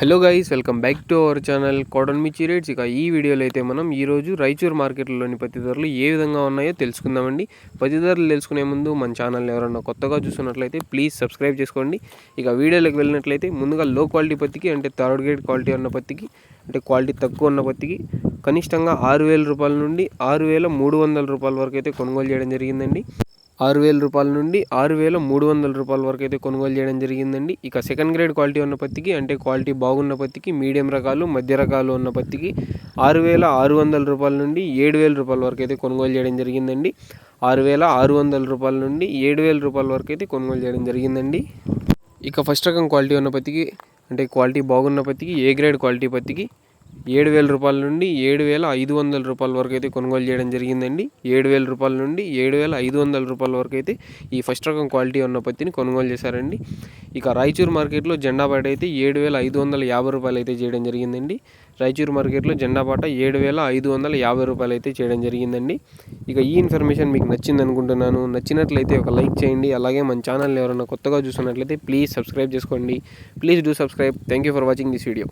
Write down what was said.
Hello guys, welcome back to our channel cotton మిర్చి rates. ఇక ఈ వీడియోలో అయితే మనం ఈరోజు రాయచూర్ మార్కెట్లోని పత్తి ధరలు ఏ విధంగా ఉన్నాయో తెలుసుకుందామండి. పత్తి ధరలు తెలుసుకునే ముందు మన ఛానల్ ఎవరన్నా కొత్తగా చూస్తున్నట్లయితే ప్లీజ్ సబ్స్క్రైబ్ చేసుకోండి. ఇక వీడియోలోకి వెళ్ళినట్లయితే ముందుగా లో క్వాలిటీ పత్తికి అంటే థర్డ్ గ్రేడ్ క్వాలిటీ ఉన్న పత్తికి అంటే క్వాలిటీ తక్కువ ఉన్న పత్తికి కనిష్టంగా 6,000 రూపాయల నుండి 6,300 రూపాయల వరకు అయితే కొనుగోలు చేయడం జరిగిందండి. 6,000 రూపాయల నుండి 6,300 రూపాయల వరకు అయితే కొనుగోలు చేయడం జరిగిందండి. ఇక సెకండ్ గ్రేడ్ క్వాలిటీ ఉన్న పత్తికి అంటే క్వాలిటీ బాగున్న పత్తికి మీడియం రకాలు మధ్య రకాలు ఉన్న పత్తికి 6,600 రూపాయల నుండి 7,000 రూపాయల వరకు అయితే కొనుగోలు చేయడం జరిగిందండి. 6,600 రూపాయల నుండి 7,000 రూపాయల వరకు అయితే కొనుగోలు చేయడం జరిగిందండి. ఇక ఫస్ట్ రకం క్వాలిటీ ఉన్న పత్తికి అంటే క్వాలిటీ బాగున్న పత్తికి ఏ గ్రేడ్ క్వాలిటీ పత్తికి 7,000 రూపాయల నుండి 7,500 రూపాయల వరకు అయితే కొనుగోలు చేయడం జరిగిందండి. 7,000 రూపాయల నుండి 7,500 రూపాయల వరకు అయితే ఈ ఫస్ట్ రకం క్వాలిటీ ఉన్న పత్తిని కొనుగోలు చేశారండి. ఇక రాయచూర్ మార్కెట్లో జెండా పాట అయితే 7,550 రూపాయలు అయితే చేయడం జరిగిందండి. రాయచూర్ మార్కెట్లో జెండా పాట 7,550 రూపాయలు అయితే చేయడం జరిగిందండి. ఇక ఈ ఇన్ఫర్మేషన్ మీకు నచ్చింది అనుకుంటున్నాను. నచ్చినట్లయితే ఒక లైక్ చేయండి. అలాగే మన ఛానల్ ఎవరైనా కొత్తగా చూస్తున్నట్లయితే ప్లీజ్ సబ్స్క్రైబ్ చేసుకోండి. Please do subscribe. Thank you for watching this video.